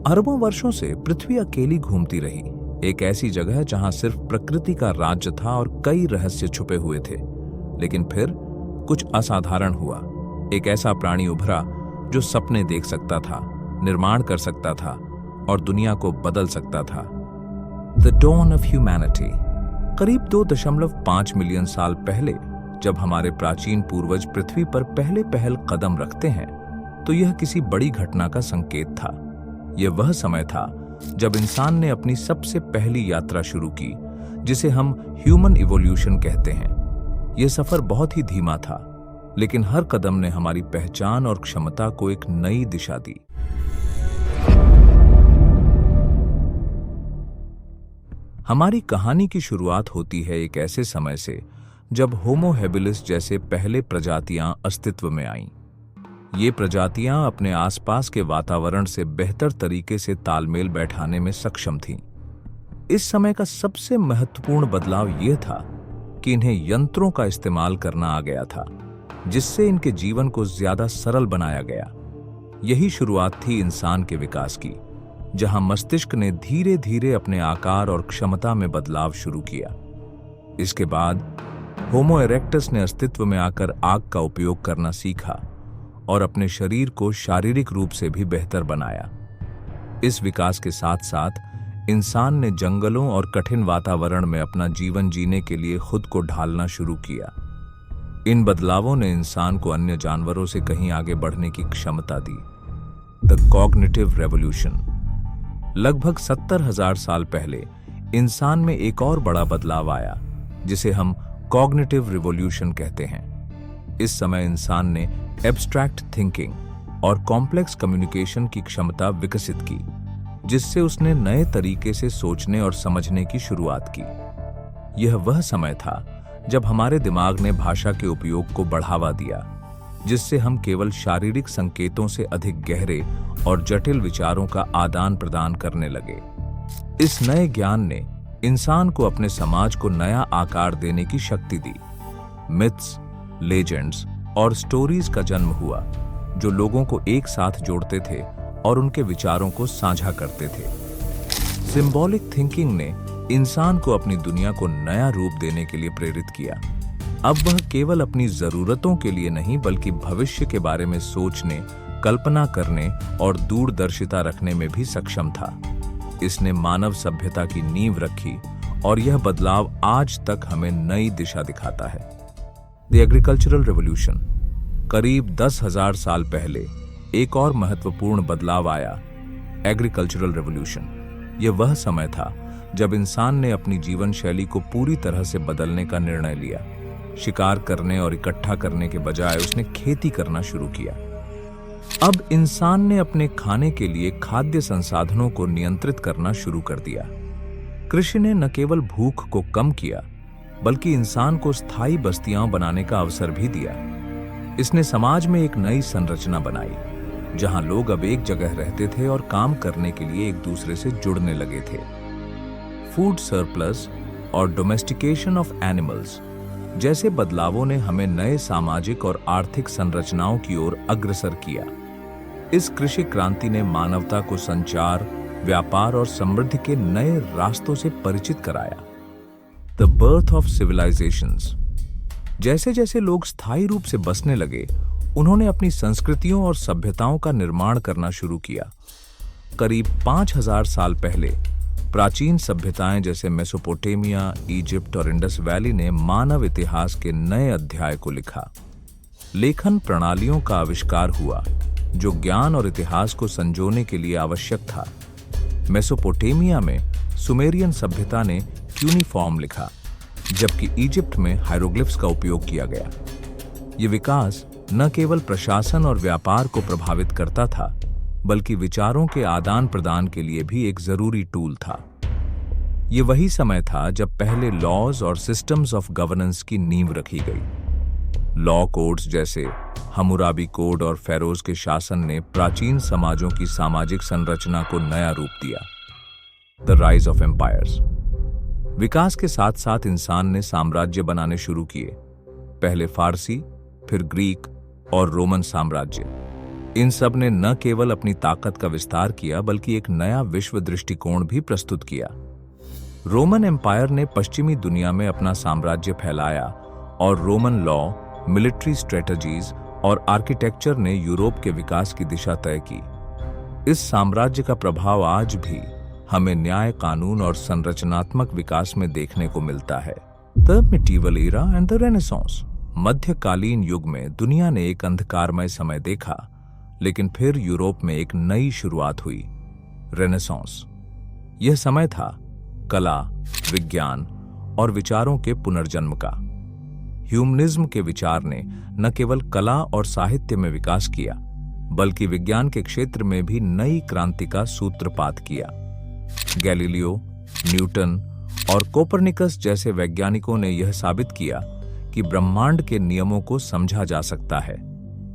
अरबों वर्षों से पृथ्वी अकेली घूमती रही, एक ऐसी जगह जहां सिर्फ प्रकृति का राज्य था और कई रहस्य छुपे हुए थे। लेकिन फिर कुछ असाधारण हुआ। एक ऐसा प्राणी उभरा जो सपने देख सकता था, निर्माण कर सकता था और दुनिया को बदल सकता था। The dawn of humanity. करीब 2.5 मिलियन साल पहले जब हमारे प्राचीन पूर्वज पृथ्वी पर पहले कदम रखते हैं तो यह किसी बड़ी घटना का संकेत था। यह वह समय था जब इंसान ने अपनी सबसे पहली यात्रा शुरू की, जिसे हम ह्यूमन इवोल्यूशन कहते हैं। यह सफर बहुत ही धीमा था, लेकिन हर कदम ने हमारी पहचान और क्षमता को एक नई दिशा दी। हमारी कहानी की शुरुआत होती है एक ऐसे समय से जब होमो हैबिलिस जैसे पहले प्रजातियां अस्तित्व में आईं। ये प्रजातियां अपने आसपास के वातावरण से बेहतर तरीके से तालमेल बैठाने में सक्षम थीं। इस समय का सबसे महत्वपूर्ण बदलाव यह था कि इन्हें यंत्रों का इस्तेमाल करना आ गया था, जिससे इनके जीवन को ज्यादा सरल बनाया गया। यही शुरुआत थी इंसान के विकास की, जहां मस्तिष्क ने धीरे धीरे अपने आकार और क्षमता में बदलाव शुरू किया। इसके बाद होमो इरेक्टस ने अस्तित्व में आकर आग का उपयोग करना सीखा और अपने शरीर को शारीरिक रूप से भी बेहतर बनाया। इस विकास के साथ साथ इंसान ने जंगलों और कठिन वातावरण में अपना जीवन जीने के लिए खुद को ढालना शुरू किया। इन बदलावों ने इंसान को अन्य जानवरों से कहीं आगे बढ़ने की क्षमता दी। The cognitive revolution. लगभग 70,000 साल पहले इंसान में एक और बड़ा बदलाव आया, जिसे हम कॉग्निटिव रिवॉल्यूशन कहते हैं। इस समय इंसान ने एब्स्ट्रैक्ट थिंकिंग और कॉम्प्लेक्स कम्युनिकेशन की क्षमता विकसित की, जिससे उसने नए तरीके से सोचने और समझने की शुरुआत की। यह वह समय था जब हमारे दिमाग ने भाषा के उपयोग को बढ़ावा दिया, जिससे हम केवल शारीरिक संकेतों से अधिक गहरे और जटिल विचारों का आदान प्रदान करने लगे। इस नए ज्ञान ने इंसान को अपने समाज को नया आकार देने की शक्ति दी। मिथ्स, लेजेंड्स और स्टोरीज का जन्म हुआ, जो लोगों को एक साथ जोड़ते थे और उनके विचारों को साझा करते थे। सिंबॉलिक थिंकिंग ने इंसान को अपनी दुनिया को नया रूप देने के लिए प्रेरित किया। अब वह केवल अपनी जरूरतों के लिए नहीं, बल्कि भविष्य के बारे में सोचने, कल्पना करने और दूरदर्शिता रखने में भी सक्षम था। इसने मानव सभ्यता की नींव रखी और यह बदलाव आज तक हमें नई दिशा दिखाता है। The agricultural revolution. करीब 10,000 साल पहले एक और महत्वपूर्ण बदलाव आया, एग्रीकल्चरल रेवोल्यूशन। यह वह समय था जब इंसान ने अपनी जीवन शैली को पूरी तरह से बदलने का निर्णय लिया। शिकार करने और इकट्ठा करने के बजाय उसने खेती करना शुरू किया। अब इंसान ने अपने खाने के लिए खाद्य संसाधनों को नियंत्रित करना शुरू कर दिया। कृषि ने न केवल भूख को कम किया, बल्कि इंसान को स्थायी बस्तियां बनाने का अवसर भी दिया। इसने समाज में एक नई संरचना बनाई, जहां लोग अब एक जगह रहते थे और काम करने के लिए एक दूसरे से जुड़ने लगे थे। फूड सरप्लस और डोमेस्टिकेशन ऑफ एनिमल्स जैसे बदलावों ने हमें नए सामाजिक और आर्थिक संरचनाओं की ओर अग्रसर किया। इस कृषि क्रांति ने मानवता को संचार, व्यापार और समृद्धि के नए रास्तों से परिचित कराया। The birth of civilisations. जैसे जैसे लोग स्थायी रूप से बसने लगे, उन्होंने अपनी संस्कृतियों और सभ्यताओं का निर्माण करना शुरू किया। करीब 5,000 साल पहले प्राचीन सभ्यताएं जैसे मेसोपोटामिया, इजिप्ट और इंडस वैली ने मानव इतिहास के नए अध्याय को लिखा। लेखन प्रणालियों का आविष्कार हुआ, जो ज्ञान और इतिहास को संजोने के लिए आवश्यक था। मेसोपोटामिया में सुमेरियन सभ्यता ने क्यूनिफॉर्म लिखा, जबकि इजिप्ट में हायरोग्लिफ्स का उपयोग किया गया। ये विकास न केवल प्रशासन और व्यापार को प्रभावित करता था, बल्कि विचारों के आदान प्रदान के लिए भी एक जरूरी टूल था। ये वही समय था जब पहले लॉज और सिस्टम्स ऑफ गवर्नेंस की नींव रखी गई। लॉ कोड्स जैसे हम्मुराबी कोड और फेरोज के शासन ने प्राचीन समाजों की सामाजिक संरचना को नया रूप दिया। The rise of empires. विकास के साथ साथ इंसान ने साम्राज्य बनाने शुरू किए। पहले फारसी, फिर ग्रीक और रोमन साम्राज्य। इन सब ने न केवल अपनी ताकत का विस्तार किया बल्कि एक नया विश्व दृष्टिकोण भी प्रस्तुत किया। रोमन एम्पायर ने पश्चिमी दुनिया में अपना साम्राज्य फैलाया और रोमन लॉ, मिलिट्री स्ट्रेटजीज और आर्किटेक्चर ने यूरोप के विकास की दिशा तय की। इस साम्राज्य का प्रभाव आज भी हमें न्याय, कानून और संरचनात्मक विकास में देखने को मिलता है। The medieval era and the renaissance. मध्यकालीन युग में दुनिया ने एक अंधकारमय समय देखा, लेकिन फिर यूरोप में एक नई शुरुआत हुई, रेनेसांस। यह समय था कला, विज्ञान और विचारों के पुनर्जन्म का। ह्यूमनिज्म के विचार ने न केवल कला और साहित्य में विकास किया, बल्कि विज्ञान के क्षेत्र में भी नई क्रांति का सूत्रपात किया। गैलीलियो, न्यूटन और कोपरनिकस जैसे वैज्ञानिकों ने यह साबित किया कि ब्रह्मांड के नियमों को समझा जा सकता है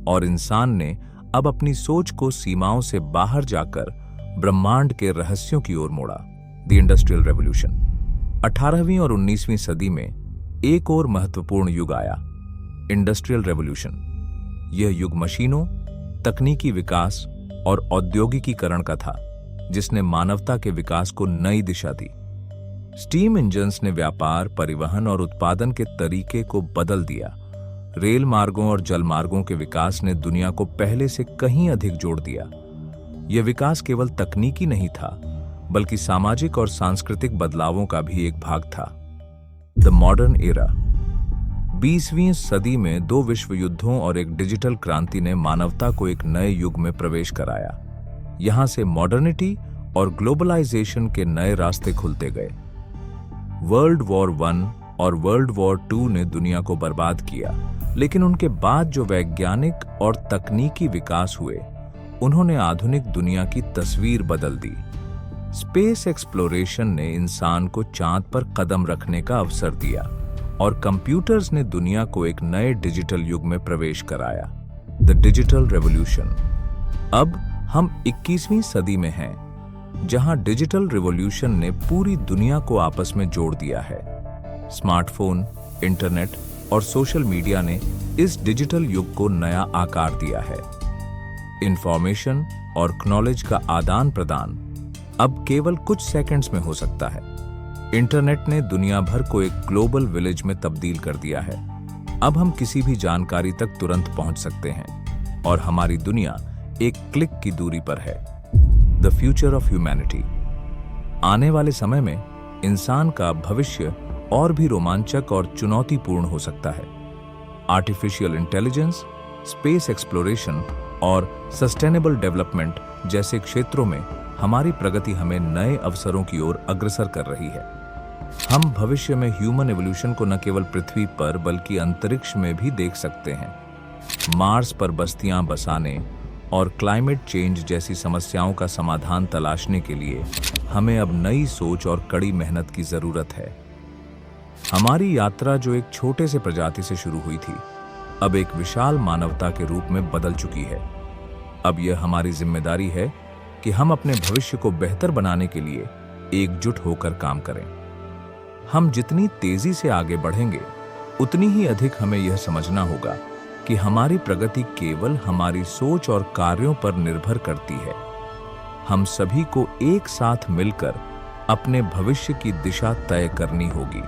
और इंसान ने अब अपनी सोच को सीमाओं से बाहर जाकर ब्रह्मांड के रहस्यों की ओर मोड़ा। The industrial revolution. 18वीं और 19वीं सदी में एक और महत्वपूर्ण युग आया, इंडस्ट्रियल रेवोल्यूशन। यह युग मशीनों, तकनीकी विकास और औद्योगिकीकरण का था, जिसने मानवता के विकास को नई दिशा दी। स्टीम इंजन्स ने व्यापार, परिवहन और उत्पादन के तरीके को बदल दिया। रेल मार्गों और जल मार्गों के विकास ने दुनिया को पहले से कहीं अधिक जोड़ दिया। यह विकास केवल तकनीकी नहीं था, बल्कि सामाजिक और सांस्कृतिक बदलावों का भी एक भाग था। The modern era. 20वीं सदी में 2 विश्व युद्धों और एक डिजिटल क्रांति ने मानवता को एक नए युग में प्रवेश कराया। यहां से मॉडर्निटी और ग्लोबलाइजेशन के नए रास्ते खुलते गए। वर्ल्ड वॉर 1 और वर्ल्ड वॉर 2 ने दुनिया को बर्बाद किया, लेकिन उनके बाद जो वैज्ञानिक और तकनीकी विकास हुए, उन्होंने आधुनिक दुनिया की तस्वीर बदल दी। स्पेस एक्सप्लोरेशन ने इंसान को चांद पर कदम रखने का अवसर दिया और कंप्यूटर्स ने दुनिया को एक नए डिजिटल युग में प्रवेश कराया, द डिजिटल रेवोल्यूशन। अब हम 21वीं सदी में हैं, जहां डिजिटल रिवॉल्यूशन ने पूरी दुनिया को आपस में जोड़ दिया है। स्मार्टफोन, इंटरनेट और सोशल मीडिया ने इस डिजिटल युग को नया आकार दिया है। इंफॉर्मेशन और नॉलेज का आदान प्रदान अब केवल कुछ सेकंड्स में हो सकता है। इंटरनेट ने दुनिया भर को एक ग्लोबल विलेज में तब्दील कर दिया है। अब हम किसी भी जानकारी तक तुरंत पहुंच सकते हैं और हमारी दुनिया एक क्लिक की दूरी पर है। The future of humanity. आने वाले समय में इंसान का भविष्य और भी रोमांचक और चुनौतीपूर्ण हो सकता है। आर्टिफिशियल इंटेलिजेंस, स्पेस एक्सप्लोरेशन और सस्टेनेबल डेवलपमेंट जैसे क्षेत्रों में हमारी प्रगति हमें नए अवसरों की ओर अग्रसर कर रही है। हम भविष्य में ह्यूमन एवोल्यूशन को न केवल पृथ्वी पर बल्कि अंतरिक्ष में भी देख सकते हैं। मार्स पर बस्तियां बसाने और क्लाइमेट चेंज जैसी समस्याओं का समाधान तलाशने के लिए हमें अब नई सोच और कड़ी मेहनत की जरूरत है। हमारी यात्रा जो एक छोटे से प्रजाति से शुरू हुई थी, अब एक विशाल मानवता के रूप में बदल चुकी है। अब यह हमारी जिम्मेदारी है कि हम अपने भविष्य को बेहतर बनाने के लिए एकजुट होकर काम करें। हम जितनी तेजी से आगे बढ़ेंगे, उतनी ही अधिक हमें यह समझना होगा कि हमारी प्रगति केवल हमारी सोच और कार्यों पर निर्भर करती है। हम सभी को एक साथ मिलकर अपने भविष्य की दिशा तय करनी होगी।